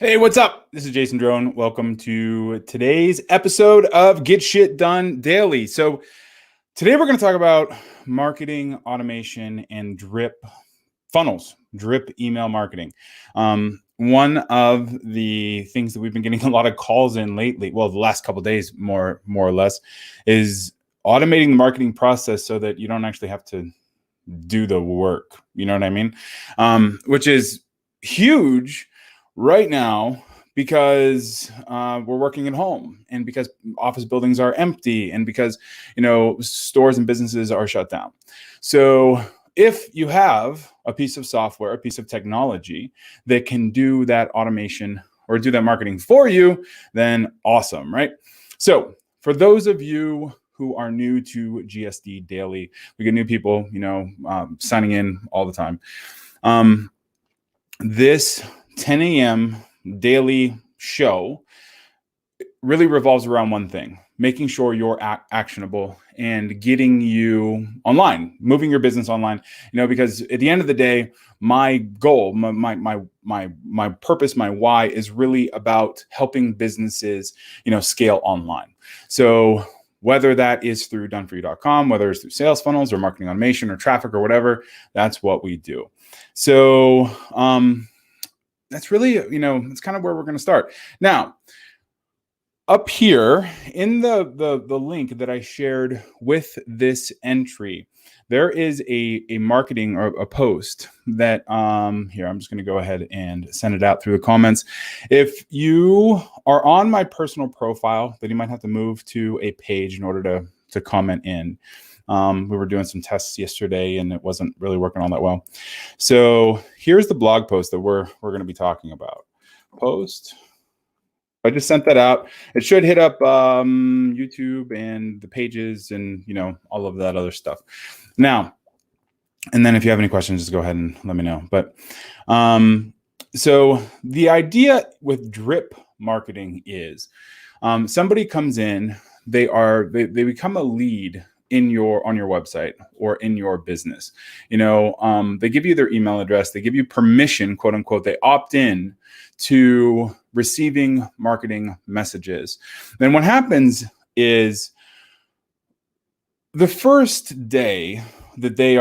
Hey, what's up? This is Jason Drone. Welcome to today's episode of Get Shit Done Daily. So, today we're going to talk about marketing automation and drip funnels, drip email marketing. One of the things that we've been getting a lot of calls in lately, well, the last couple of days, more or less, is automating the marketing process so that you don't actually have to do the work. You know what I mean? Which is huge right now because we're working at home and because office buildings are empty and because stores and businesses are shut down. So if you have a piece of software, a piece of technology that can do that automation or do that marketing for you, then awesome, right? So for those of you who are new to GSD Daily, we get new people, signing in all the time. This 10 a.m. daily show really revolves around one thing: making sure you're actionable and getting you online, moving your business online. Because at the end of the day, my goal, my purpose, my why is really about helping businesses, scale online. So whether that is through doneforyou.com, whether it's through sales funnels or marketing automation or traffic or whatever, that's what we do. So that's really, it's kind of where we're going to start. Now, up here in the link that I shared with this entry, there is a marketing or a post that here, I'm just going to go ahead and send it out through the comments. If you are on my personal profile, then you might have to move to a page in order to comment in. We were doing some tests yesterday and it wasn't really working all that well. So here's the blog post that we're going to be talking about. Post. I just sent that out. It should hit up YouTube and the pages and, all of that other stuff. Now, and then if you have any questions, just go ahead and let me know. But so the idea with drip marketing is somebody comes in, they become a lead on your website or in your business. They give you their email address, they give you permission, quote unquote, they opt in to receiving marketing messages. Then what happens is the first day that they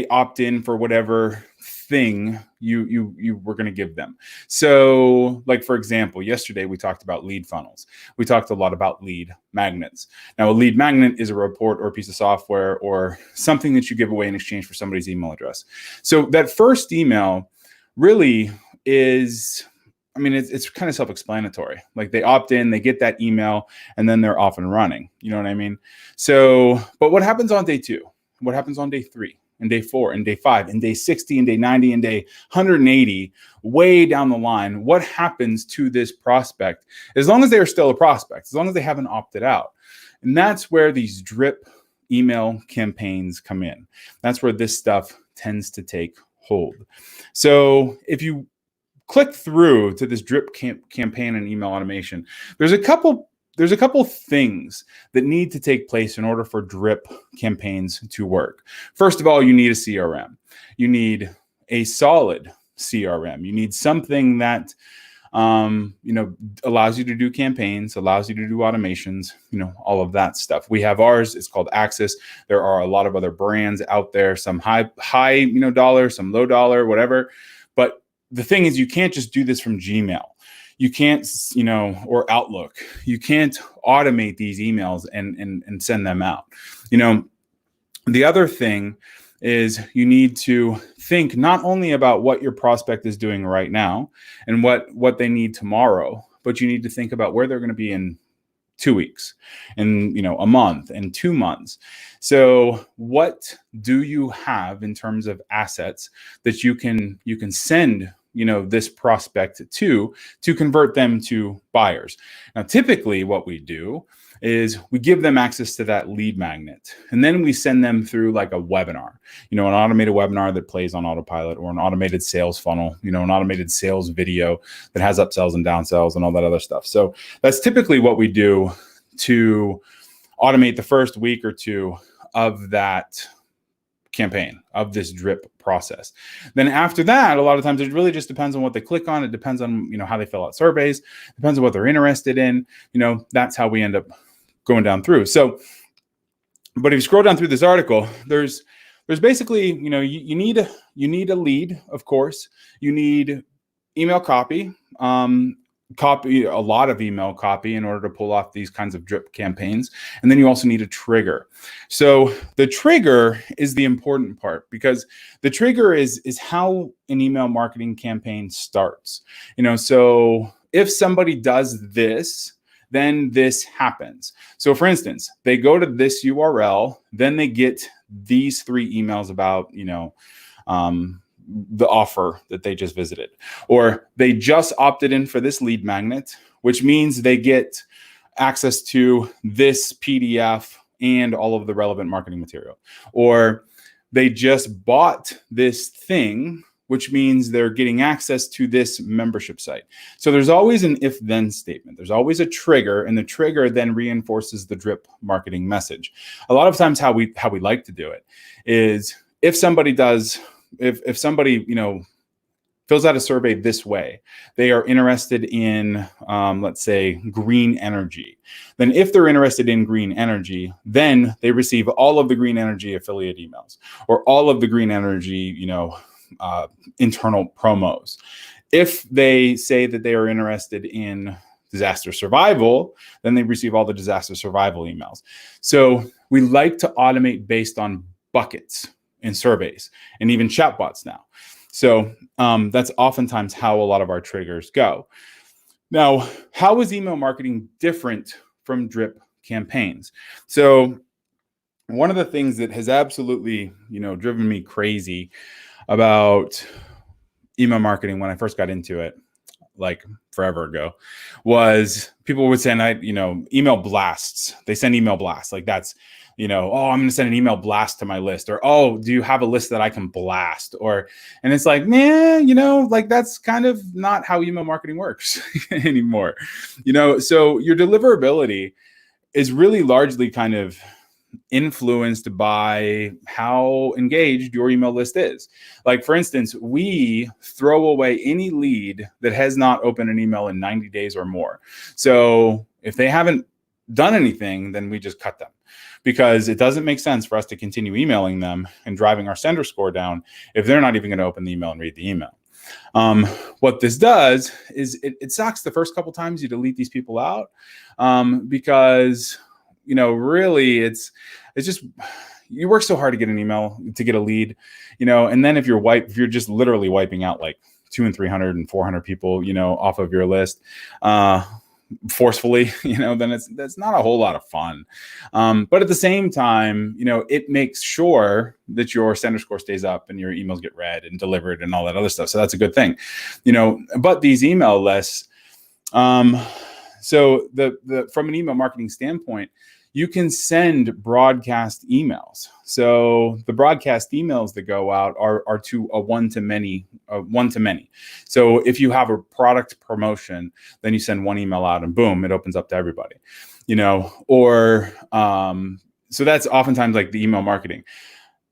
opt in for whatever thing you were going to give them. So like, for example, yesterday we talked about lead funnels. We talked a lot about lead magnets. Now, a lead magnet is a report or a piece of software or something that you give away in exchange for somebody's email address. So that first email really is, it's kind of self-explanatory. Like, they opt in, they get that email, and then they're off and running. You know what I mean? So, but what happens on day 2? What happens on day 3? And day 4 and day 5 and day 60 and day 90 and day 180, way down the line? What happens to this prospect as long as they are still a prospect, as long as they haven't opted out? And that's where these drip email campaigns come in. That's where this stuff tends to take hold. So if you click through to this drip campaign and email automation, there's a couple things that need to take place in order for drip campaigns to work. First of all, you need a CRM. You need a solid CRM. You need something that allows you to do campaigns, allows you to do automations, all of that stuff. We have ours. It's called Axis. There are a lot of other brands out there, some high dollar, some low dollar, whatever. But the thing is, you can't just do this from Gmail. You can't, or Outlook. You can't automate these emails and send them out. The other thing is you need to think not only about what your prospect is doing right now and what they need tomorrow, but you need to think about where they're going to be in 2 weeks and, a month and 2 months. So what do you have in terms of assets that you can send this prospect to convert them to buyers? Now, typically what we do is we give them access to that lead magnet, and then we send them through like a webinar, an automated webinar that plays on autopilot, or an automated sales funnel, an automated sales video that has upsells and downsells and all that other stuff. So that's typically what we do to automate the first week or two of that campaign, of this drip process. Then after that, a lot of times it really just depends on what they click on. It depends on, how they fill out surveys, depends on what they're interested in. That's how we end up going down through. So, but if you scroll down through this article, there's basically, you need a lead, of course. You need email copy, a lot of email copy in order to pull off these kinds of drip campaigns. And then you also need a trigger. So the trigger is the important part, because the trigger is how an email marketing campaign starts. So if somebody does this, then this happens. So for instance, they go to this URL, then they get these 3 emails about, the offer that they just visited, or they just opted in for this lead magnet, which means they get access to this PDF and all of the relevant marketing material, or they just bought this thing, which means they're getting access to this membership site. So there's always an if-then statement. There's always a trigger, and the trigger then reinforces the drip marketing message. A lot of times how we like to do it is if somebody fills out a survey this way, they are interested in, let's say, green energy. Then if they're interested in green energy, then they receive all of the green energy affiliate emails, or all of the green energy, internal promos. If they say that they are interested in disaster survival, then they receive all the disaster survival emails. So we like to automate based on buckets in surveys and even chatbots now. So that's oftentimes how a lot of our triggers go. Now, how is email marketing different from drip campaigns? So one of the things that has absolutely, driven me crazy about email marketing when I first got into it, like forever ago, was people would send, email blasts. They send email blasts. Like that's, I'm going to send an email blast to my list, or, oh, do you have a list that I can blast? And it's like, man, that's kind of not how email marketing works anymore. So your deliverability is really largely kind of influenced by how engaged your email list is. Like, for instance, we throw away any lead that has not opened an email in 90 days or more. So if they haven't done anything, then we just cut them, because it doesn't make sense for us to continue emailing them and driving our sender score down if they're not even going to open the email and read the email. What this does is it sucks the first couple times you delete these people out, because really it's just, you work so hard to get an email, to get a lead, and then if you're just literally wiping out like 200 and 300 and 400 people, off of your list, forcefully, then that's not a whole lot of fun. But at the same time, it makes sure that your sender score stays up and your emails get read and delivered and all that other stuff. So that's a good thing, but these email lists, so from an email marketing standpoint, you can send broadcast emails. So the broadcast emails that go out are to a one-to-many. So if you have a product promotion, then you send one email out and boom, it opens up to everybody, so that's oftentimes like the email marketing.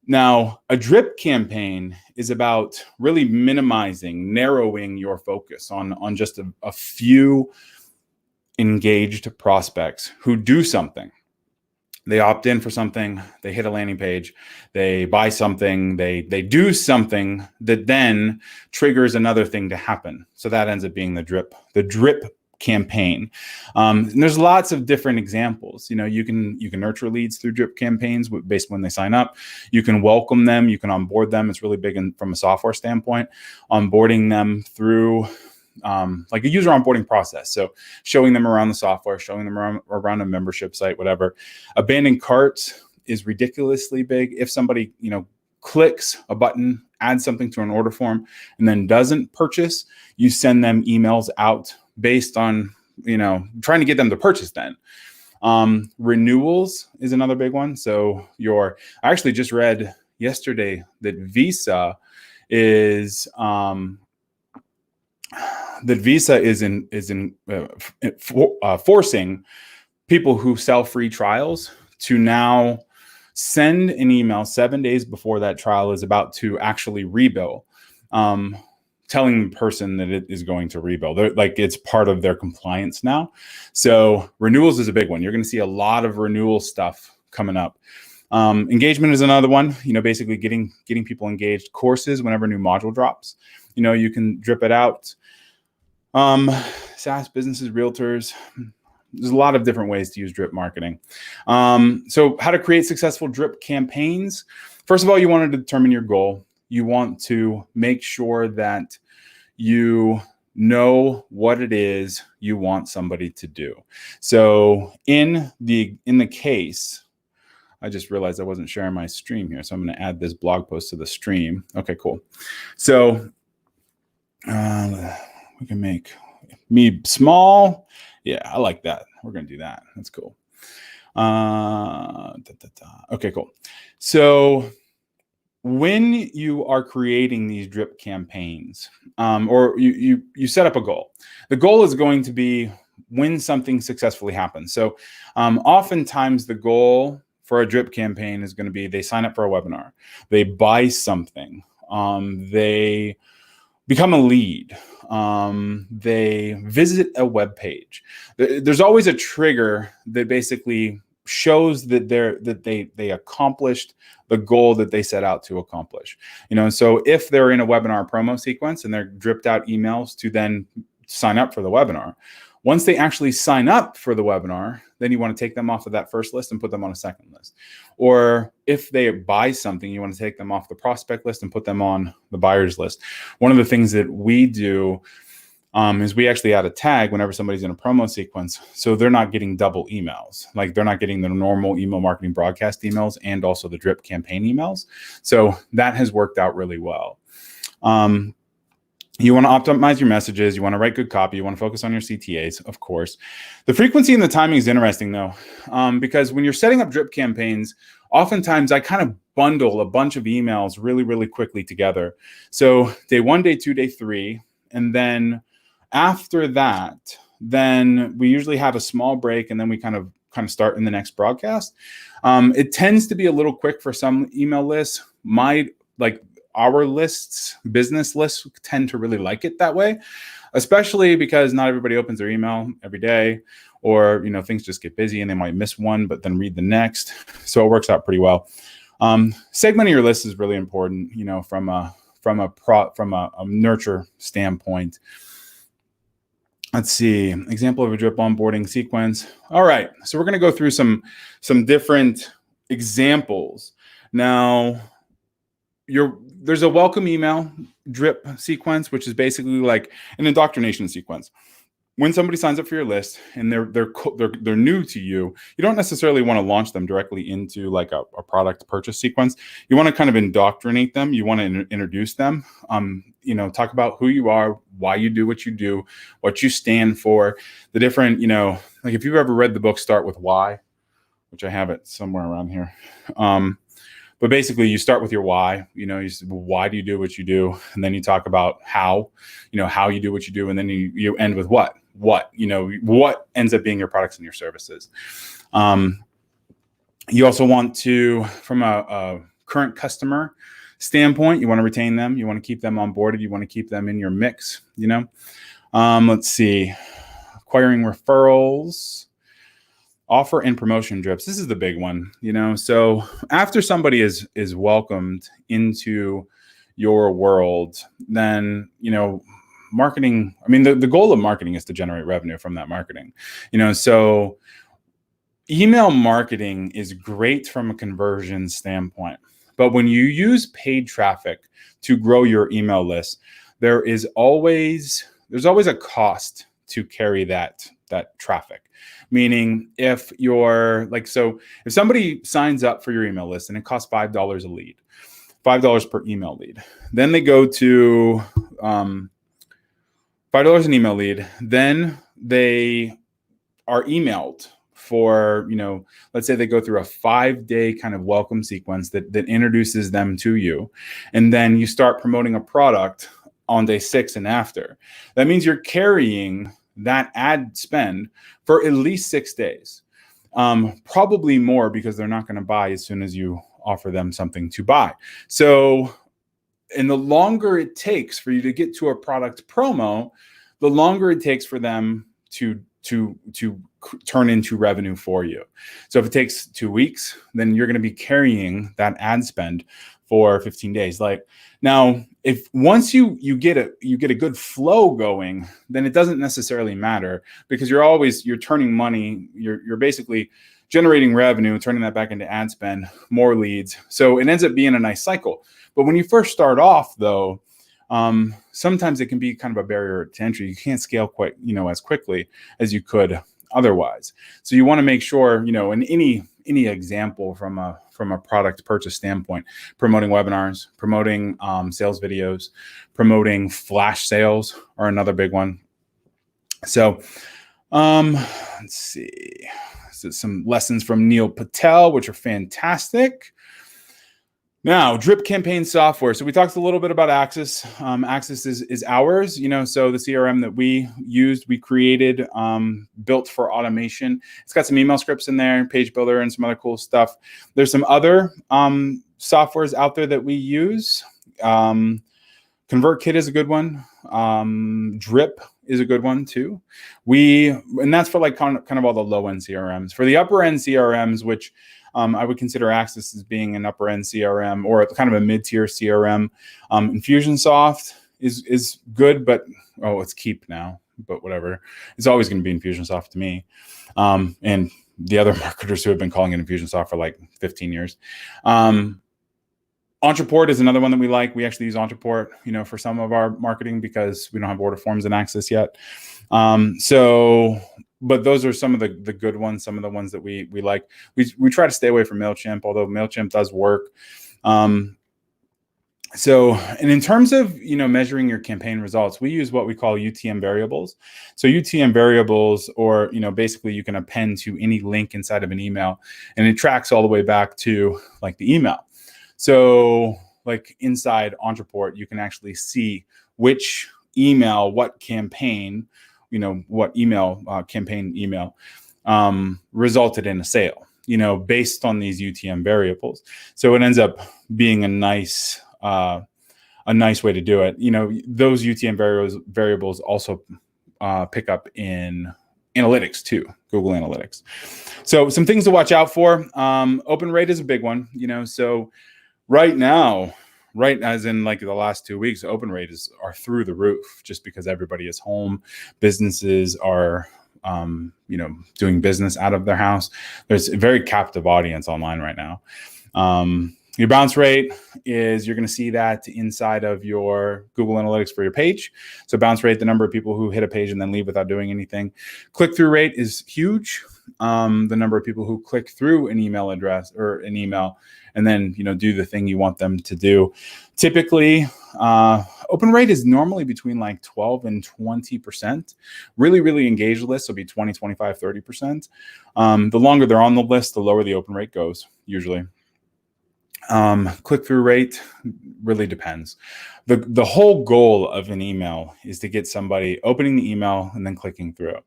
Now, a drip campaign is about really narrowing your focus on just a few engaged prospects who do something. They opt in for something, they hit a landing page, they buy something, they do something that then triggers another thing to happen. So that ends up being the drip campaign. And there's lots of different examples. You can nurture leads through drip campaigns based when they sign up. You can welcome them, you can onboard them. It's really big from a software standpoint, onboarding them through like a user onboarding process. So showing them around the software, showing them around a membership site, whatever. Abandoned cart is ridiculously big. If somebody, clicks a button, adds something to an order form, and then doesn't purchase, you send them emails out based on, trying to get them to purchase then. Renewals is another big one. So I actually just read yesterday that Visa is forcing people who sell free trials to now send an email 7 days before that trial is about to actually rebill, telling the person that it is going to rebill. Like it's part of their compliance now. So renewals is a big one. You're going to see a lot of renewal stuff coming up. Engagement is another one, basically getting people engaged. Courses, whenever a new module drops, you can drip it out. SaaS businesses, realtors, there's a lot of different ways to use drip marketing. So how to create successful drip campaigns. First of all, you want to determine your goal. You want to make sure that you know what it is you want somebody to do. So in the case, I just realized I wasn't sharing my stream here. So I'm going to add this blog post to the stream. Okay, cool. So we can make me small. Yeah, I like that. We're going to do that. That's cool. Okay, cool. So when you are creating these drip campaigns, or you set up a goal, the goal is going to be when something successfully happens. So oftentimes the goal for a drip campaign is going to be they sign up for a webinar, they buy something, they become a lead, they visit a web page. There's always a trigger that basically shows that they accomplished the goal that they set out to accomplish. So if they're in a webinar promo sequence and they're dripped out emails to then sign up for the webinar, once they actually sign up for the webinar, then you want to take them off of that first list and put them on a second list. Or if they buy something, you want to take them off the prospect list and put them on the buyer's list. One of the things that we do is we actually add a tag whenever somebody's in a promo sequence, so they're not getting double emails. Like they're not getting the normal email marketing broadcast emails and also the drip campaign emails. So that has worked out really well. You want to optimize your messages. You want to write good copy. You want to focus on your CTAs, of course. The frequency and the timing is interesting, though, because when you're setting up drip campaigns, oftentimes I kind of bundle a bunch of emails really, really quickly together. So day 1, day 2, day 3, and then after that, then we usually have a small break, and then we kind of start in the next broadcast. It tends to be a little quick for some email lists. Our lists, business lists, tend to really like it that way, especially because not everybody opens their email every day, or things just get busy and they might miss one, but then read the next. So it works out pretty well. Segmenting your list is really important, from a nurture standpoint. Let's see, example of a drip onboarding sequence. All right, so we're going to go through some different examples now. There's a welcome email drip sequence, which is basically like an indoctrination sequence. When somebody signs up for your list and they're new to you, you don't necessarily want to launch them directly into like a product purchase sequence. You want to kind of indoctrinate them. You want to introduce them. Talk about who you are, why you do, what you stand for, the different. Like if you've ever read the book Start With Why, which I have it somewhere around here. But basically, you start with your why. You say, well, why do you do what you do? And then you talk about how you do what you do. And then you end with what ends up being your products and your services. You also want to, from a current customer standpoint, you want to retain them. You want to keep them onboarded. You want to keep them in your mix. Let's see, acquiring referrals. Offer and promotion drips. This is the big one, So after somebody is welcomed into your world, then, marketing, the goal of marketing is to generate revenue from that marketing, So email marketing is great from a conversion standpoint. But when you use paid traffic to grow your email list, there's always a cost to carry that traffic. Meaning if if somebody signs up for your email list and it costs $5 a lead, $5 per email lead, then they go to $5 an email lead, then they are emailed for, let's say they go through a 5-day kind of welcome sequence that introduces them to you. And then you start promoting a product on day 6 and after. That means you're carrying that ad spend for at least 6 days. Probably more, because they're not going to buy as soon as you offer them something to buy. So, and the longer it takes for you to get to a product promo, the longer it takes for them to turn into revenue for you. So if it takes 2 weeks, then you're going to be carrying that ad spend for 15 days. Like, now, if once you get a good flow going, then it doesn't necessarily matter, because you're turning money, you're basically generating revenue, turning that back into ad spend, more leads. So it ends up being a nice cycle. But when you first start off, though, sometimes it can be kind of a barrier to entry. You can't scale quite, as quickly as you could otherwise. So you want to make sure, in any example from a product purchase standpoint, promoting webinars, promoting sales videos, promoting flash sales are another big one. So let's see. So some lessons from Neil Patel, which are fantastic. Now, drip campaign software. So we talked a little bit about Axis. Axis is ours, so the CRM that we used, we created, built for automation. It's got some email scripts in there, page builder, and some other cool stuff. There's some other softwares out there that we use. ConvertKit is a good one. Drip is a good one too. And that's for like kind of all the low end CRMs. For the upper end CRMs, which I would consider Axis as being an upper end CRM or kind of a mid tier CRM. Infusionsoft is good, but it's Keep now, but whatever. It's always going to be Infusionsoft to me. And the other marketers who have been calling it Infusionsoft for like 15 years. Ontraport is another one that we like. We actually use Ontraport, for some of our marketing, because we don't have order forms in Axis yet. But those are some of the good ones, some of the ones that we like. We try to stay away from MailChimp, although MailChimp does work. And in terms of, measuring your campaign results, we use what we call UTM variables. So UTM variables, or, basically you can append to any link inside of an email, and it tracks all the way back to like the email. So like inside Ontraport, you can actually see which email, what campaign, what email, campaign email resulted in a sale, based on these UTM variables. So it ends up being a nice way to do it. Those UTM variables also pick up in analytics too, Google Analytics. So some things to watch out for. Open rate is a big one, so right now, as in like the last 2 weeks, open rates are through the roof, just because everybody is home. Businesses are, doing business out of their house. There's a very captive audience online right now. Your bounce rate is, you're going to see that inside of your Google Analytics for your page. So bounce rate, the number of people who hit a page and then leave without doing anything. Click-through rate is huge. The number of people who click through an email address or an email and then, do the thing you want them to do. Typically, open rate is normally between like 12 and 20%. Really, really engaged lists will be 20, 25, 30%. The longer they're on the list, the lower the open rate goes, usually. Click-through rate really depends. The whole goal of an email is to get somebody opening the email and then clicking through.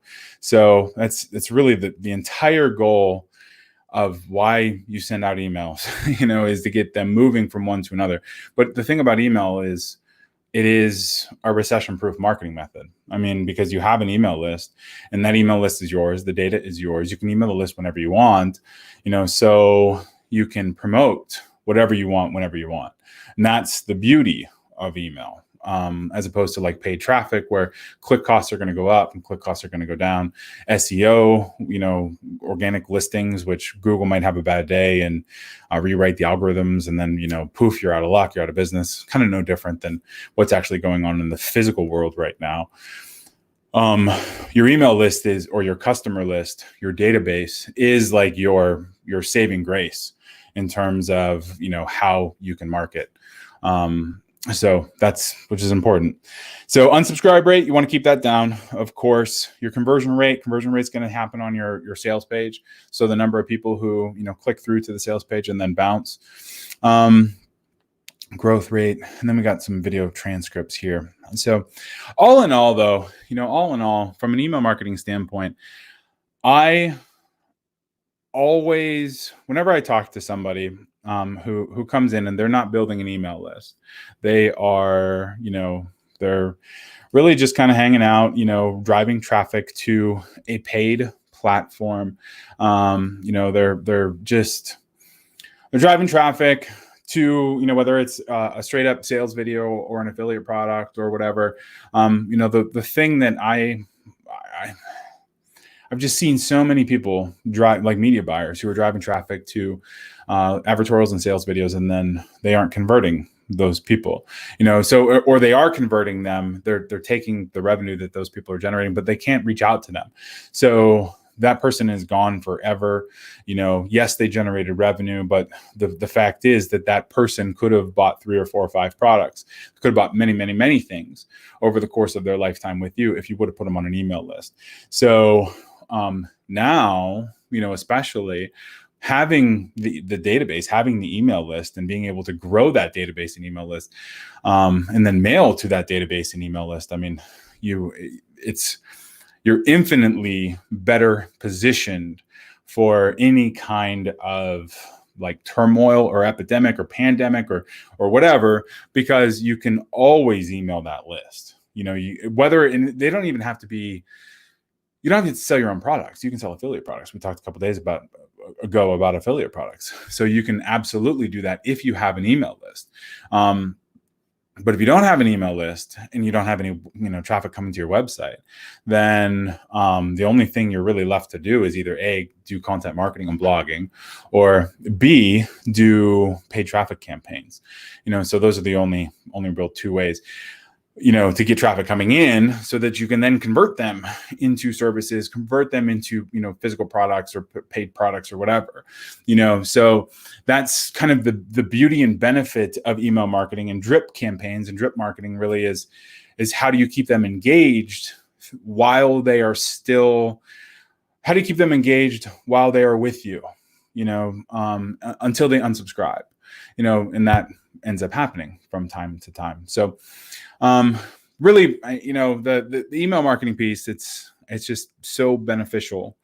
So that's really the entire goal of why you send out emails, is to get them moving from one to another. But the thing about email is, it is a recession-proof marketing method. I mean, because you have an email list, and that email list is yours. The data is yours. You can email the list whenever you want, so you can promote whatever you want, whenever you want. And that's the beauty of email, as opposed to like paid traffic, where click costs are going to go up and click costs are going to go down. SEO, organic listings, which Google might have a bad day and rewrite the algorithms, and then, poof, you're out of luck, you're out of business. Kind of no different than what's actually going on in the physical world right now. Your email list is, or your customer list, your database is like your saving grace in terms of, how you can market. So which is important. So unsubscribe rate, you want to keep that down. Of course, your conversion rate is going to happen on your sales page. So the number of people who, click through to the sales page and then bounce. Growth rate. And then we got some video transcripts here. So all in all, though, from an email marketing standpoint, I always, whenever I talk to somebody who comes in and they're not building an email list, they are, they're really just kind of hanging out, driving traffic to a paid platform. They're driving traffic to, whether it's a straight up sales video or an affiliate product or whatever. The thing that I've just seen so many people drive, like media buyers who are driving traffic to advertorials and sales videos, and then they aren't converting those people, or they are converting them. They're taking the revenue that those people are generating, but they can't reach out to them. So that person is gone forever. Yes, they generated revenue, but the fact is that person could have bought 3 or 4 or 5 products, could have bought many, many, many things over the course of their lifetime with you if you would have put them on an email list. So now, especially having the database, having the email list, and being able to grow that database and email list, and then mail to that database and email list. I mean, you're infinitely better positioned for any kind of like turmoil or epidemic or pandemic or whatever, because you can always email that list. They don't even have to be. You don't have to sell your own products. You can sell affiliate products. We talked a couple of days ago about affiliate products. So you can absolutely do that if you have an email list. But if you don't have an email list and you don't have any, traffic coming to your website, then the only thing you're really left to do is either A, do content marketing and blogging, or B, do paid traffic campaigns. So those are the only real 2 ways, to get traffic coming in, so that you can then convert them into services, convert them into, physical products or paid products or whatever, so that's kind of the beauty and benefit of email marketing and drip campaigns. And drip marketing really is how do you keep them engaged while they are still, how do you keep them engaged while they are with you, until they unsubscribe, and that ends up happening from time to time. So really, the email marketing piece, it's just so beneficial,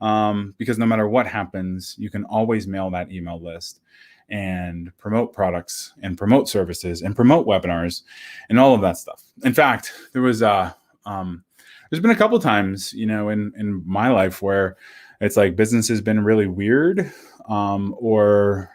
because no matter what happens, you can always mail that email list and promote products and promote services and promote webinars and all of that stuff. In fact, there's been a couple times, in my life where it's like business has been really weird, or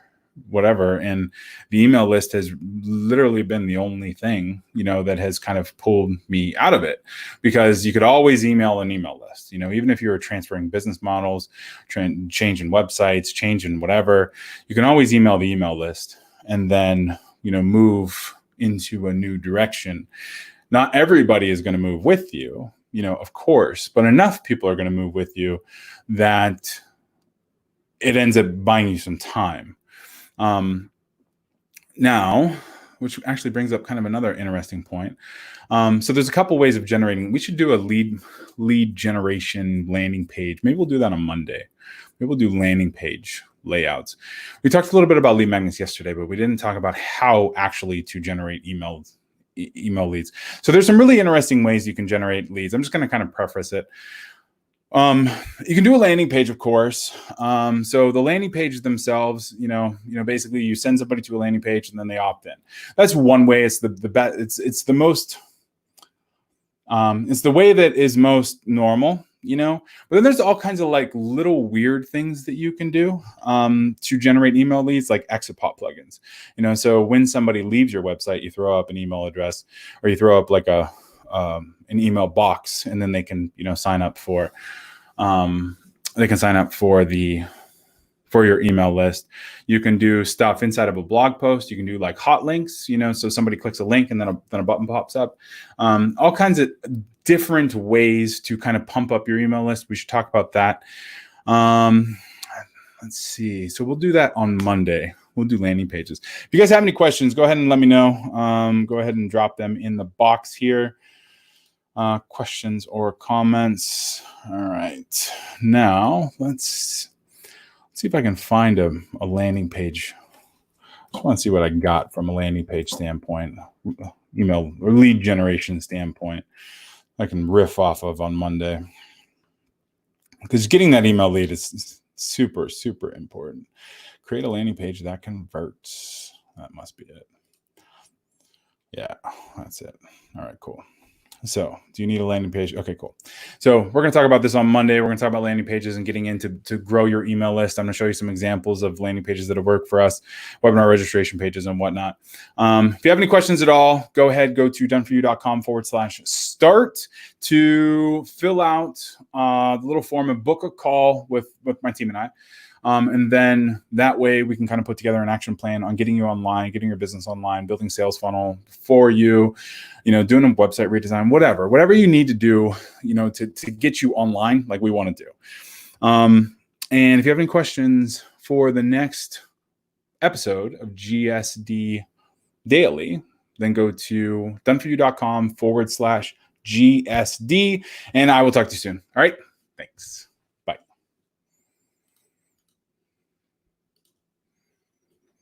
whatever, and the email list has literally been the only thing that has kind of pulled me out of it, because you could always email an email list, even if you were transferring business models, changing websites, changing whatever, you can always email the email list and then move into a new direction. Not everybody is going to move with you, of course, but enough people are going to move with you that it ends up buying you some time. Now, which actually brings up kind of another interesting point. So there's a couple ways of generating. We should do a lead generation landing page. Maybe we'll do that on Monday. Maybe we'll do landing page layouts. We talked a little bit about lead magnets yesterday, but we didn't talk about how actually to generate email leads. So there's some really interesting ways you can generate leads. I'm just going to kind of preface it. You can do a landing page, of course. So the landing pages themselves, basically you send somebody to a landing page and then they opt in. That's one way. It's the best. It's the most. It's the way that is most normal, But then there's all kinds of like little weird things that you can do to generate email leads, like exit pop plugins. So when somebody leaves your website, you throw up an email address, or you throw up like an email box, and then they can sign up for for your email list. You can do stuff inside of a blog post. You can do like hot links, so somebody clicks a link and then a button pops up. All kinds of different ways to kind of pump up your email list. We should talk about that. Let's see. So we'll do that on Monday. We'll do landing pages. If you guys have any questions, go ahead and let me know. Go ahead and drop them in the box here. Questions or comments. All right. Now let's see if I can find a landing page. I just want to see what I got from a landing page standpoint, email or lead generation standpoint. I can riff off of on Monday, because getting that email lead is Super, super important. Create a landing page that converts. That must be it. Yeah, that's it. All right, cool. So do you need a landing page? Okay, cool. So we're going to talk about this on Monday. We're going to talk about landing pages and getting into to grow your email list. I'm going to show you some examples of landing pages that have worked for us, webinar registration pages and whatnot. If you have any questions at all, go ahead, go to doneforyou.com/start to fill out the little form and book a call with my team and I. And then that way we can kind of put together an action plan on getting you online, getting your business online, building sales funnel for you, doing a website redesign, whatever you need to do, to get you online like we want to do. And if you have any questions for the next episode of GSD Daily, then go to doneforyou.com/GSD, and I will talk to you soon. All right. Thanks.